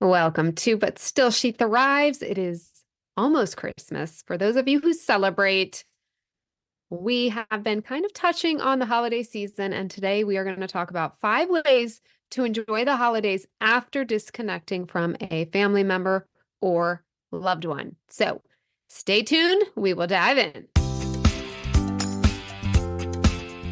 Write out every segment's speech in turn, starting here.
Welcome to But Still She Thrives. It is almost Christmas. For those of you who celebrate, we have been kind of touching on the holiday season, and today we are going to talk about 5 ways to enjoy the holidays after disconnecting from a family member or loved one. So stay tuned. We will dive in.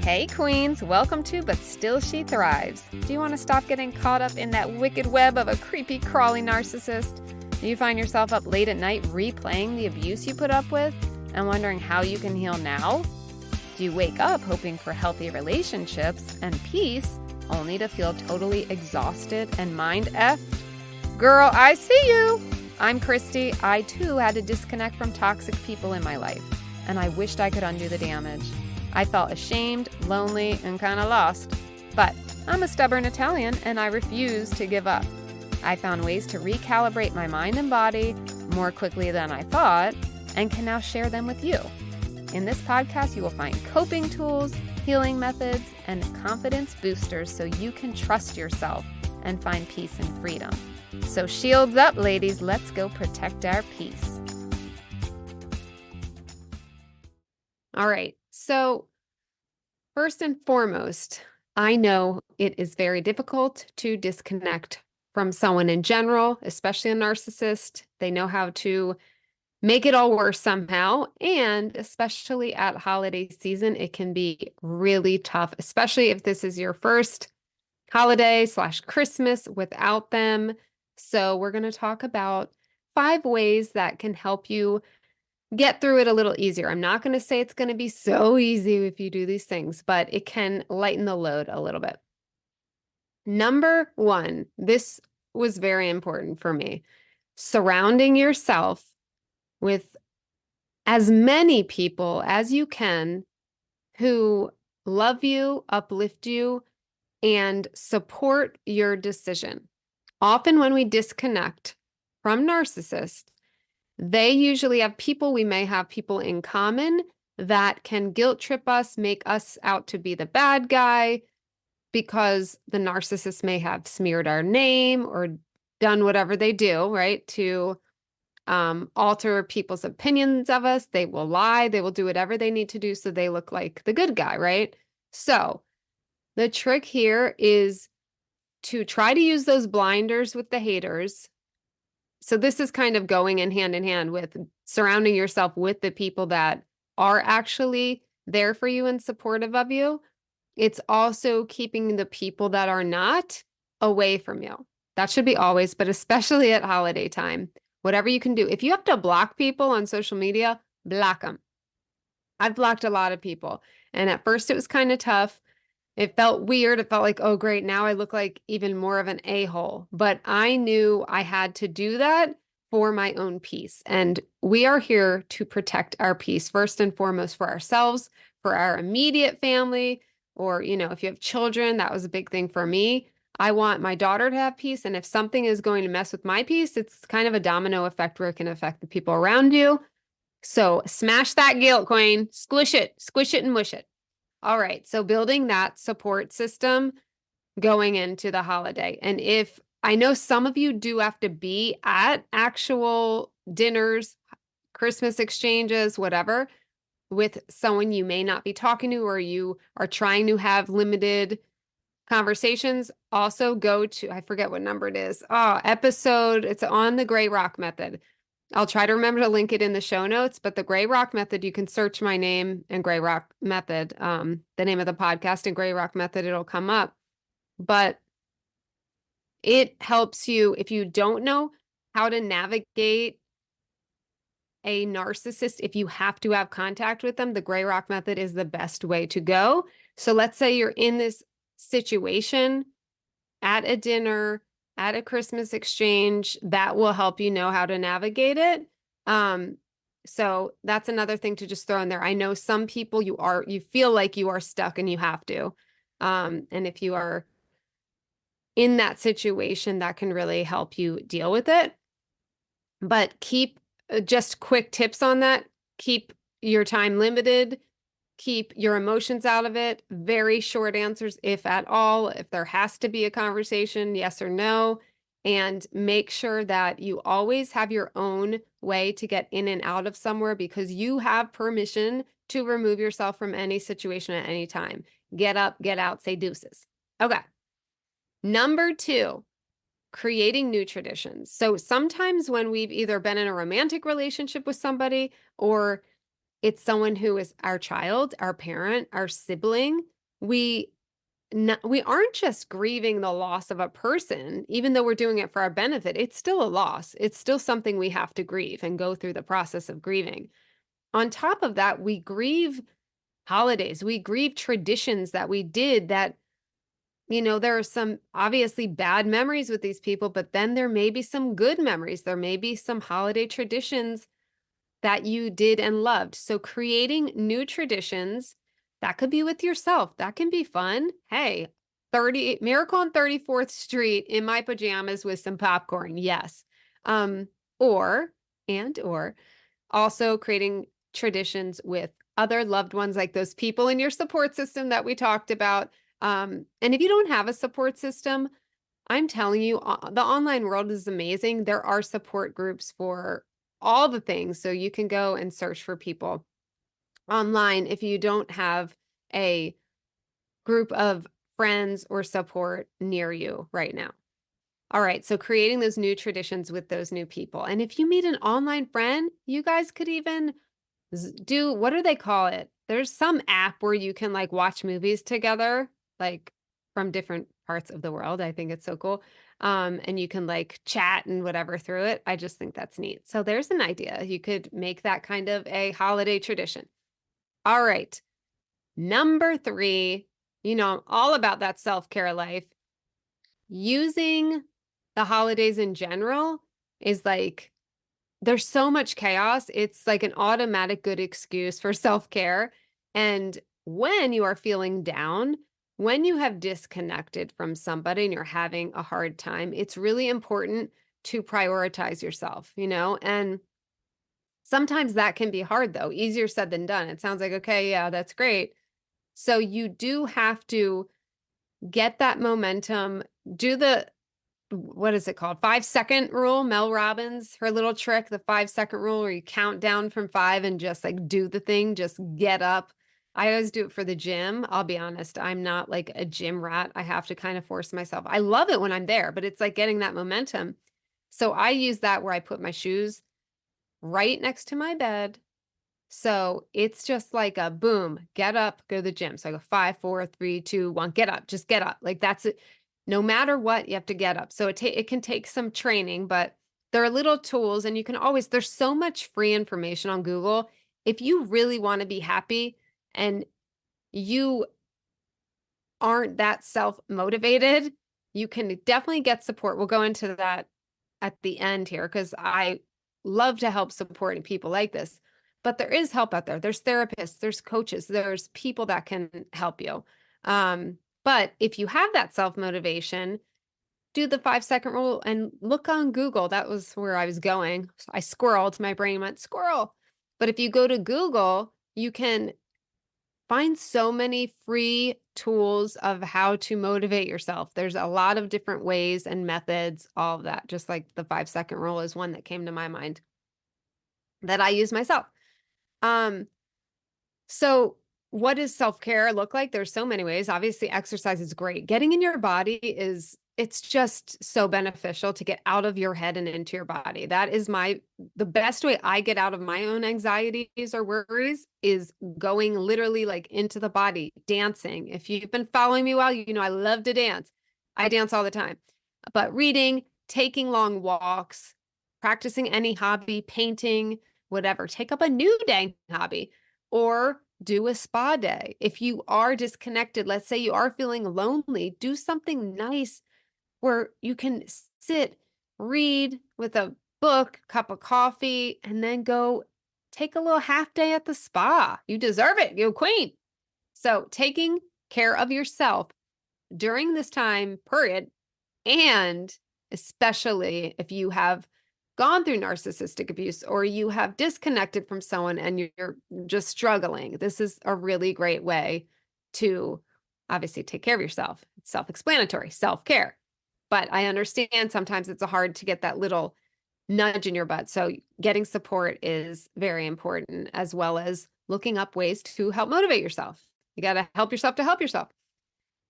Hey, Queens, welcome to But Still She Thrives. Do you want to stop getting caught up in that wicked web of a creepy, crawly narcissist? Do you find yourself up late at night replaying the abuse you put up with and wondering how you can heal now? Do you wake up hoping for healthy relationships and peace only to feel totally exhausted and mind-effed? Girl, I see you! I'm Christy. I too had to disconnect from toxic people in my life, and I wished I could undo the damage. I felt ashamed, lonely, and kind of lost. But I'm a stubborn Italian, and I refuse to give up. I found ways to recalibrate my mind and body more quickly than I thought, and can now share them with you. In this podcast, you will find coping tools, healing methods, and confidence boosters so you can trust yourself and find peace and freedom. So shields up, ladies. Let's go protect our peace. All right. So first and foremost, I know it is very difficult to disconnect from someone in general, especially a narcissist. They know how to make it all worse somehow. And especially at holiday season, it can be really tough, especially if this is your first holiday/Christmas without them. So we're going to talk about 5 ways that can help you get through it a little easier. I'm not going to say it's going to be so easy if you do these things, but it can lighten the load a little bit. Number 1, this was very important for me. Surrounding yourself with as many people as you can who love you, uplift you, and support your decision. Often when we disconnect from narcissists, they usually have people, we may have people in common that can guilt trip us, make us out to be the bad guy because the narcissist may have smeared our name or done whatever they do, right, to alter people's opinions of us. They will lie, they will do whatever they need to do so they look like the good guy, right? So the trick here is to try to use those blinders with the haters. So this is kind of going in hand with surrounding yourself with the people that are actually there for you and supportive of you. It's also keeping the people that are not away from you. That should be always, but especially at holiday time. Whatever you can do. If you have to block people on social media, block them. I've blocked a lot of people. And at first it was kind of tough. It felt weird. It felt like, oh, great. Now I look like even more of an a-hole. But I knew I had to do that for my own peace. And we are here to protect our peace, first and foremost for ourselves, for our immediate family, or, if you have children, that was a big thing for me. I want my daughter to have peace. And if something is going to mess with my peace, it's kind of a domino effect where it can affect the people around you. So smash that guilt, Queen. Squish it and mush it. All right, so building that support system going into the holiday. And if I know some of you do have to be at actual dinners, Christmas exchanges, whatever, with someone you may not be talking to, or you are trying to have limited conversations, also go to, I forget what number it is. Episode, it's on the Gray Rock Method. I'll try to remember to link it in the show notes, but the Gray Rock Method, you can search my name and Gray Rock Method, the name of the podcast and Gray Rock Method, it'll come up. But it helps you if you don't know how to navigate a narcissist, if you have to have contact with them, the Gray Rock Method is the best way to go. So let's say you're in this situation at a dinner, at a Christmas exchange, that will help you know how to navigate it. So that's another thing to just throw in there. I know some people you feel like you are stuck and you have to. And if you are in that situation, that can really help you deal with it. But keep just quick tips on that. Keep your time limited. Keep your emotions out of it. Very short answers, if at all. If there has to be a conversation, yes or no. and make sure that you always have your own way to get in and out of somewhere because you have permission to remove yourself from any situation at any time. Get up, get out, say deuces. Okay. Number two, creating new traditions. So sometimes when we've either been in a romantic relationship with somebody or it's someone who is our child, our parent, our sibling, we we aren't just grieving the loss of a person, even though we're doing it for our benefit. It's still a loss. It's still something we have to grieve and go through the process of grieving. On top of that, we grieve holidays. We grieve traditions that we did that, there are some obviously bad memories with these people, but then there may be some good memories. There may be some holiday traditions that you did and loved. So creating new traditions, that could be with yourself. That can be fun. Hey, 30 Miracle on 34th Street in my pajamas with some popcorn. Yes. Um, or or also creating traditions with other loved ones like those people in your support system that we talked about. And if you don't have a support system, I'm telling you, the online world is amazing. There are support groups for all the things. So you can go and search for people online if you don't have a group of friends or support near you right now. All right. So creating those new traditions with those new people. And if you meet an online friend, you guys could even do what do they call it? There's some app where you can like watch movies together, like from different parts of the world. I think it's so cool. And you can like chat and whatever through it. I just think that's neat. So there's an idea. You could make that kind of a holiday tradition. All right. Number three, I'm all about that self-care life. Using the holidays in general is like there's so much chaos. It's like an automatic good excuse for self-care. And when you are feeling down, when you have disconnected from somebody and you're having a hard time, it's really important to prioritize yourself, And sometimes that can be hard though, easier said than done. It sounds like, okay, yeah, that's great. So you do have to get that momentum, do the what is it called? 5-second rule. Mel Robbins, her little trick, the 5-second rule where you count down from five and just like do the thing, just get up. I always do it for the gym. I'll be honest. I'm not like a gym rat. I have to kind of force myself. I love it when I'm there, but it's like getting that momentum. So I use that where I put my shoes right next to my bed. So it's just like a boom, get up, go to the gym. So I go 5, 4, 3, 2, 1, get up, just get up. Like that's it. No matter what, you have to get up. So it can take some training, but there are little tools and you can always, there's so much free information on Google. If you really want to be happy and you aren't that self-motivated, you can definitely get support. We'll go into that at the end here because I love to help supporting people like this. But there is help out there. There's therapists, there's coaches, there's people that can help you. But if you have that self-motivation, do the 5-second rule and look on Google. That was where I was going. I squirreled, my brain went squirrel. But if you go to Google, you can find so many free tools of how to motivate yourself. There's a lot of different ways and methods, all of that. Just like the 5-second rule is one that came to my mind that I use myself. Um, so what does self-care look like? There's so many ways. Obviously, exercise is great. Getting in your body it's just so beneficial to get out of your head and into your body. That is the best way I get out of my own anxieties or worries is going literally like into the body, dancing. If you've been following me well, you know I love to dance. I dance all the time. But reading, taking long walks, practicing any hobby, painting, whatever. Take up a new dang hobby or do a spa day. If you are disconnected, let's say you are feeling lonely, do something nice where you can sit, read with a book, cup of coffee, and then go take a little half day at the spa. You deserve it. You queen. So taking care of yourself during this time period, and especially if you have gone through narcissistic abuse or you have disconnected from someone and you're just struggling, this is a really great way to obviously take care of yourself. It's self-explanatory, self-care. But I understand sometimes it's hard to get that little nudge in your butt. So getting support is very important, as well as looking up ways to help motivate yourself. You got to help yourself to help yourself.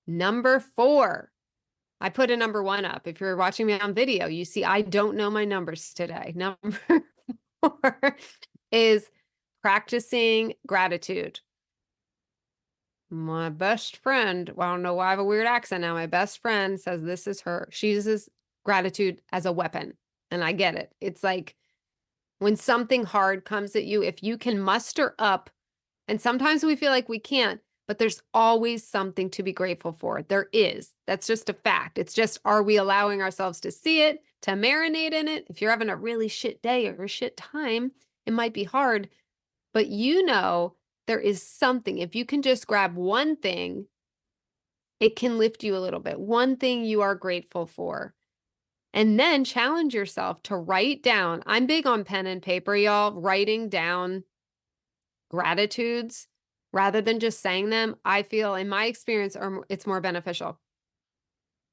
Number 4, I put a number 1 up. If you're watching me on video, you see I don't know my numbers today. Number 4 is practicing gratitude. My best friend, well, I don't know why I have a weird accent now. My best friend says this is her. She uses gratitude as a weapon. And I get it. It's like when something hard comes at you, if you can muster up, and sometimes we feel like we can't, but there's always something to be grateful for. There is. That's just a fact. It's just, are we allowing ourselves to see it, to marinate in it? If you're having a really shit day or a shit time, it might be hard, but there is something. If you can just grab one thing, it can lift you a little bit. One thing you are grateful for. And then challenge yourself to write down. I'm big on pen and paper, y'all. Writing down gratitudes rather than just saying them, I feel in my experience, it's more beneficial.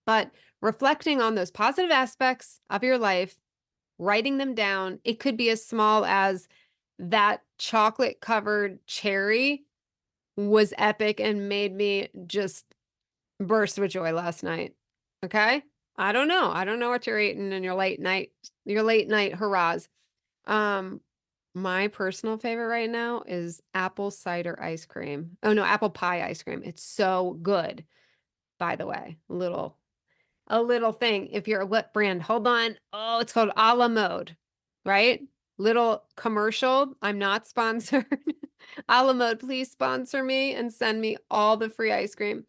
But reflecting on those positive aspects of your life, writing them down, it could be as small as that chocolate covered cherry was epic and made me just burst with joy last night. Okay? I don't know. I don't know what you're eating in your late night hurrahs. Um, my personal favorite right now is apple cider ice cream. Oh no, apple pie ice cream. It's so good, by the way. A little thing. If you're what brand? Hold on. Oh, it's called a la mode, right? Little commercial. I'm not sponsored. A la mode, please sponsor me and send me all the free ice cream.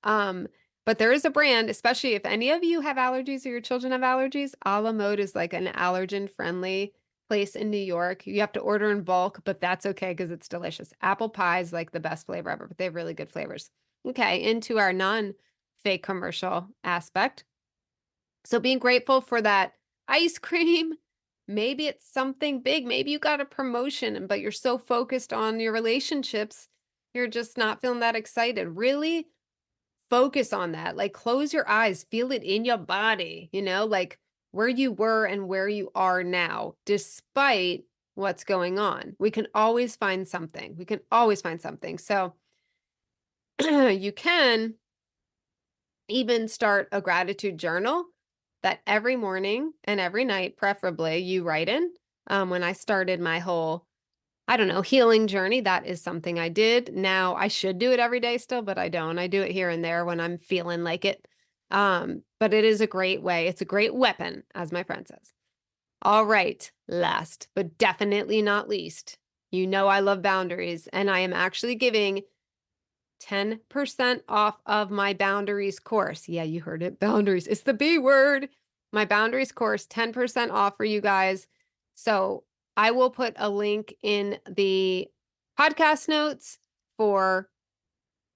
Um, but there is a brand, especially if any of you have allergies or your children have allergies. A la mode is like an allergen friendly place in New York. You have to order in bulk, but that's okay because it's delicious. Apple pie is like the best flavor ever, but they have really good flavors. Okay, into our non-fake commercial aspect. So being grateful for that ice cream, maybe it's something big. Maybe you got a promotion, but you're so focused on your relationships, you're just not feeling that excited. Really focus on that. Like close your eyes, feel it in your body, like where you were and where you are now, despite what's going on. We can always find something. We can always find something. So you can even start a gratitude journal that every morning and every night, preferably, you write in. When I started my whole, I don't know, healing journey, that is something I did. Now I should do it every day still, but I don't. I do it here and there when I'm feeling like it. But it is a great way. It's a great weapon, as my friend says. All right, last but definitely not least, I love boundaries, and I am actually giving 10% off of my boundaries course. Yeah, you heard it. Boundaries. It's the B word. My boundaries course, 10% off for you guys. So I will put a link in the podcast notes for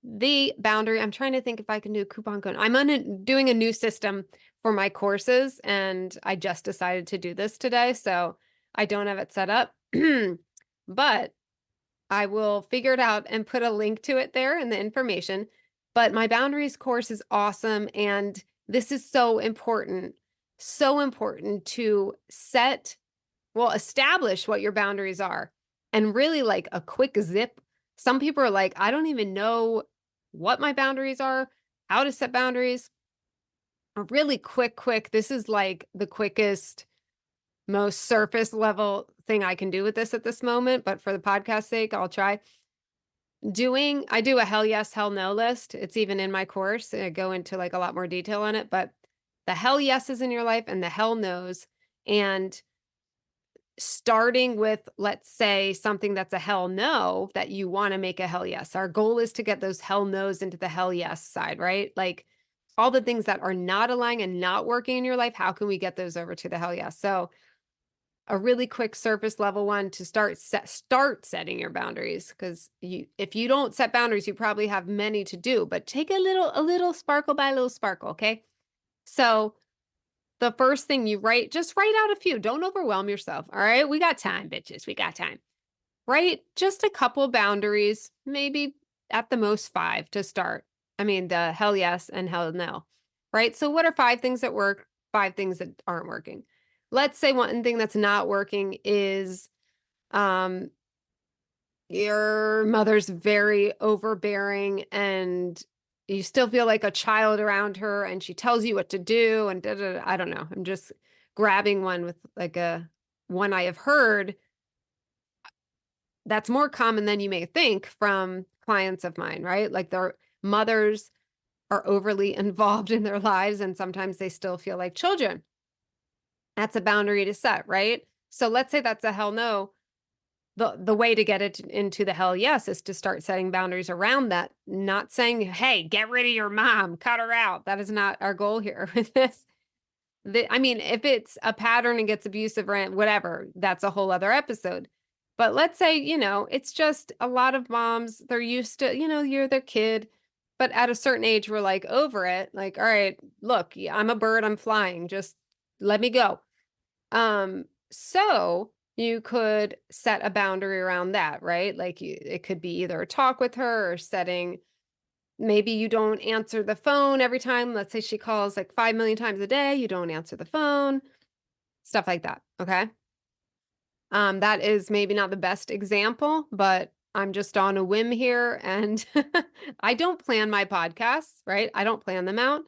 the boundary. I'm trying to think if I can do a coupon code. I'm doing a new system for my courses, and I just decided to do this today. So I don't have it set up, but I will figure it out and put a link to it there in the information. But my boundaries course is awesome. And this is so important to establish what your boundaries are, and really like a quick zip. Some people are like, I don't even know what my boundaries are, how to set boundaries. A really quick, this is like the quickest, most surface level thing I can do with this at this moment, but for the podcast sake, I'll try. I do a hell yes, hell no list. It's even in my course. I go into like a lot more detail on it, but the hell yeses in your life and the hell nos, and starting with, let's say, something that's a hell no that you want to make a hell yes. Our goal is to get those hell nos into the hell yes side, right? Like all the things that are not aligning and not working in your life, how can we get those over to the hell yes? So a really quick surface level one to start setting your boundaries, because if you don't set boundaries, you probably have many to do, but take a little sparkle by little sparkle. Okay. So the first thing just write out a few. Don't overwhelm yourself. All right. We got time, bitches. We got time. Write just a couple boundaries, maybe at the most 5 to start. I mean, the hell yes and hell no. right? So what are 5 things that work, 5 things that aren't working? Let's say one thing that's not working is um, your mother's very overbearing and you still feel like a child around her and she tells you what to do and da, da, da. I don't know. I'm just grabbing one with like a one I have heard that's more common than you may think from clients of mine, right? Like their mothers are overly involved in their lives and sometimes they still feel like children. That's a boundary to set, right? So let's say that's a hell no. The way to get it into the hell yes is to start setting boundaries around that, not saying, "Hey, get rid of your mom, cut her out." That is not our goal here with this. I mean, if it's a pattern and gets abusive or whatever, that's a whole other episode. But let's say, it's just a lot of moms, they're used to, you're their kid, but at a certain age, we're like over it. Like, all right, look, I'm a bird, I'm flying, just let me go. So you could set a boundary around that, right? Like it could be either a talk with her or setting, maybe you don't answer the phone every time. Let's say she calls like 5 million times a day, you don't answer the phone, stuff like that. Okay. That is maybe not the best example, but I'm just on a whim here and I don't plan my podcasts, right? I don't plan them out.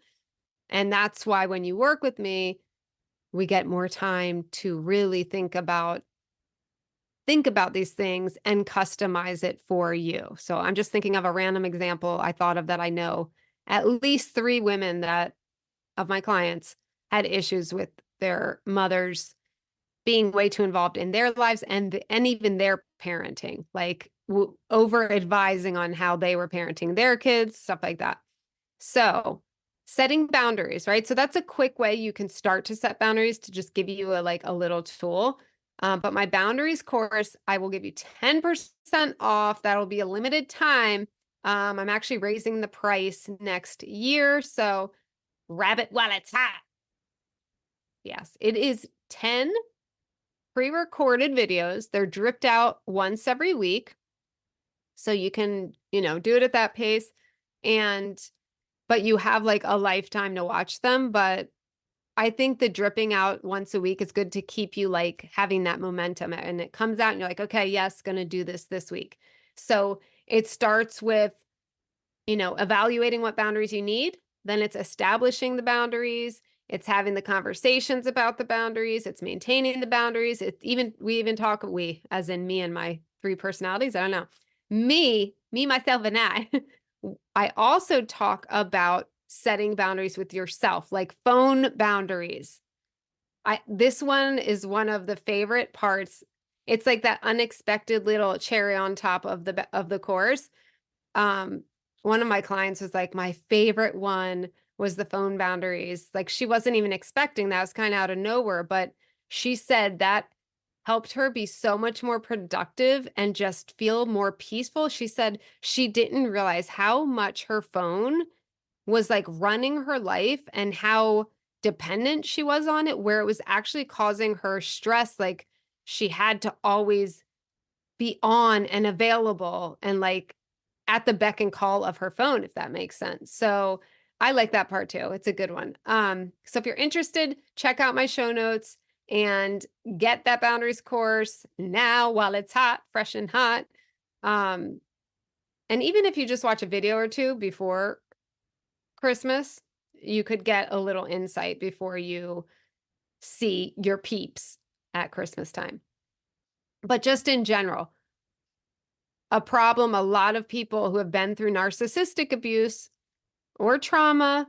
And that's why when you work with me, we get more time to really think about these things and customize it for you. So I'm just thinking of a random example I thought of that I know at least 3 women that of my clients had issues with their mothers being way too involved in their lives and even their parenting, like over advising on how they were parenting their kids, stuff like that. So, setting boundaries, right? So that's a quick way you can start to set boundaries to just give you a little tool. But my boundaries course, I will give you 10% off. That'll be a limited time. I'm actually raising the price next year. So grab it while it's hot. Yes, it is 10 pre-recorded videos. They're dripped out once every week. So you can, do it at that pace. But you have like a lifetime to watch them. But I think the dripping out once a week is good to keep you like having that momentum. And it comes out and you're like, okay, yes, going to do this week. So it starts with, evaluating what boundaries you need. Then it's establishing the boundaries. It's having the conversations about the boundaries. It's maintaining the boundaries. We even talk, as in me and my 3 personalities. I don't know. Me, myself, and I. I also talk about setting boundaries with yourself, like phone boundaries. This one is one of the favorite parts. It's like that unexpected little cherry on top of the course. Um, one of my clients was like, my favorite one was the phone boundaries. Like she wasn't even expecting that. It was kind of out of nowhere, but she said that helped her be so much more productive and just feel more peaceful. She said she didn't realize how much her phone was like running her life and how dependent she was on it, where it was actually causing her stress. Like she had to always be on and available and like at the beck and call of her phone, if that makes sense. So I like that part too. It's a good one. So if you're interested, check out my show notes and get that boundaries course now while it's hot, fresh and hot. Um, and even if you just watch a video or two before Christmas, you could get a little insight before you see your peeps at Christmas time. But just in general, a problem a lot of people who have been through narcissistic abuse or trauma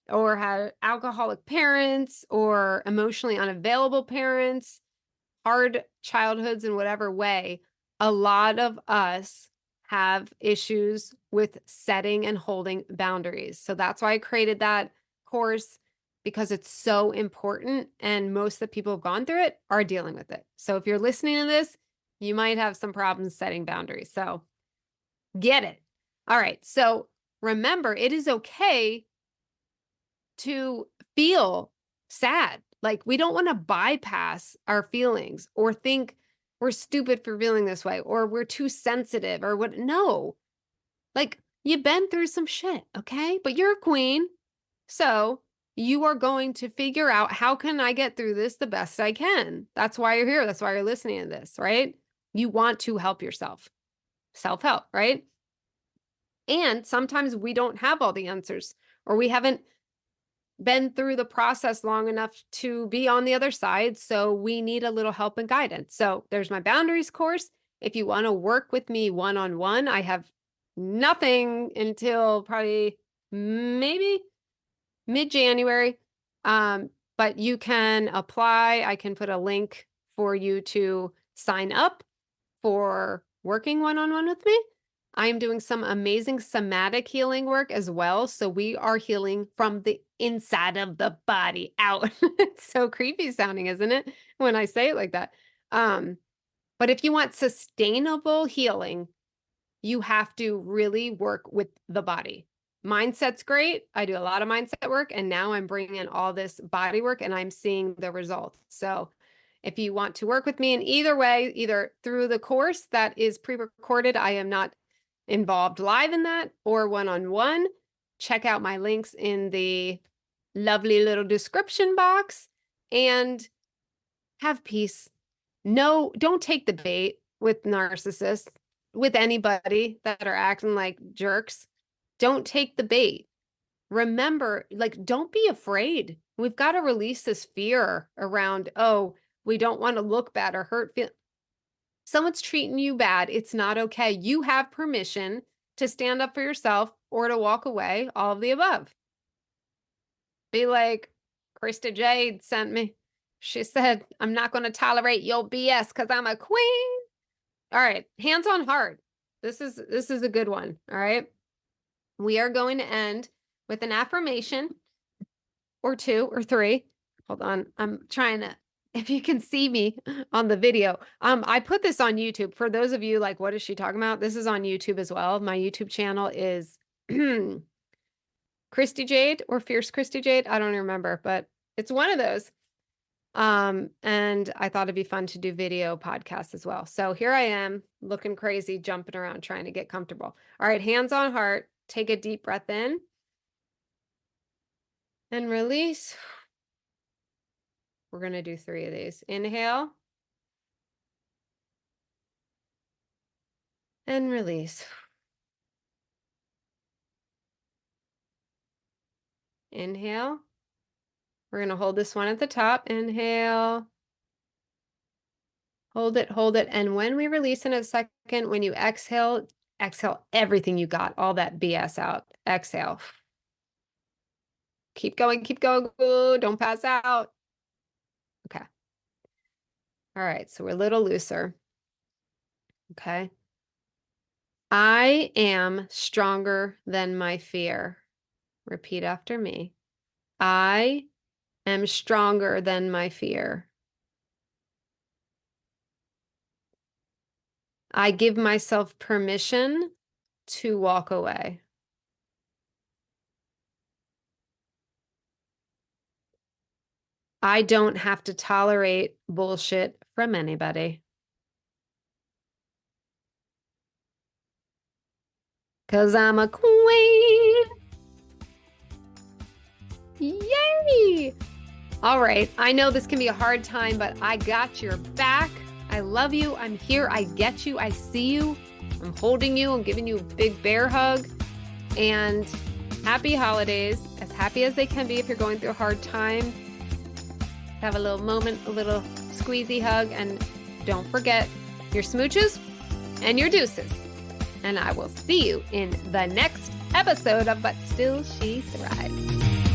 or had alcoholic parents or emotionally unavailable parents, hard childhoods in whatever way, a lot of us have issues with setting and holding boundaries. So that's why I created that course because it's so important. And most of the people who've gone through it are dealing with it. So if you're listening to this, you might have some problems setting boundaries. So get it. All right. So remember, it is okay to feel sad. Like we don't want to bypass our feelings or think we're stupid for feeling this way or we're too sensitive or what. No, like you've been through some shit. Okay. But you're a queen. So you are going to figure out, how can I get through this the best I can? That's why you're here. That's why you're listening to this, right? You want to help yourself. Self-help, right? And sometimes we don't have all the answers, or we haven't been through the process long enough to be on the other side. So we need a little help and guidance. So there's my boundaries course. If you want to work with me one-on-one, I have nothing until probably maybe mid-January. But you can apply. I can put a link for you to sign up for working one-on-one with me. I am doing some amazing somatic healing work as well. So we are healing from the inside of the body out. It's so creepy sounding, isn't it? When I say it like that. But if you want sustainable healing, you have to really work with the body. Mindset's great. I do a lot of mindset work, and now I'm bringing in all this body work, and I'm seeing the results. So if you want to work with me in either way, either through the course that is pre-recorded, I am not involved live in that, or one-on-one, check out my links in the lovely little description box and have peace. No, don't take the bait with narcissists, with anybody that are acting like jerks. Don't take the bait. Remember, like, don't be afraid. We've got to release this fear around, oh, we don't want to look bad or hurt. Someone's treating you bad. It's not okay. You have permission to stand up for yourself or to walk away, all of the above. Be like, Krista Jade sent me. She said, I'm not going to tolerate your BS because I'm a queen. All right, hands on heart. This is a good one. All right. We are going to end with an affirmation or two or three. Hold on. I'm trying to, if you can see me on the video. I put this on YouTube. For those of you like, what is she talking about? This is on YouTube as well. My YouTube channel is Christy Jade or Fierce Christy Jade. I don't remember, but it's one of those. And I thought it'd be fun to do video podcasts as well. So here I am looking crazy, jumping around, trying to get comfortable. All right, hands on heart. Take a deep breath in and release. We're going to do 3 of these. Inhale and release. Inhale. We're going to hold this one at the top. Inhale. Hold it, hold it. And when we release in a second, when you exhale, exhale everything you got, all that BS out. Exhale. Keep going, keep going. Ooh, don't pass out. Okay. All right, so we're a little looser. Okay. I am stronger than my fear. Repeat after me. I am stronger than my fear. I give myself permission to walk away. I don't have to tolerate bullshit from anybody. 'Cause I'm a queen. Yay! All right, I know this can be a hard time, but I got your back. I love you. I'm here. I get you. I see you. I'm holding you. I'm giving you a big bear hug. And happy holidays, as happy as they can be if you're going through a hard time. Have a little moment, a little squeezy hug, and don't forget your smooches and your deuces. And I will see you in the next episode of But Still She Thrives.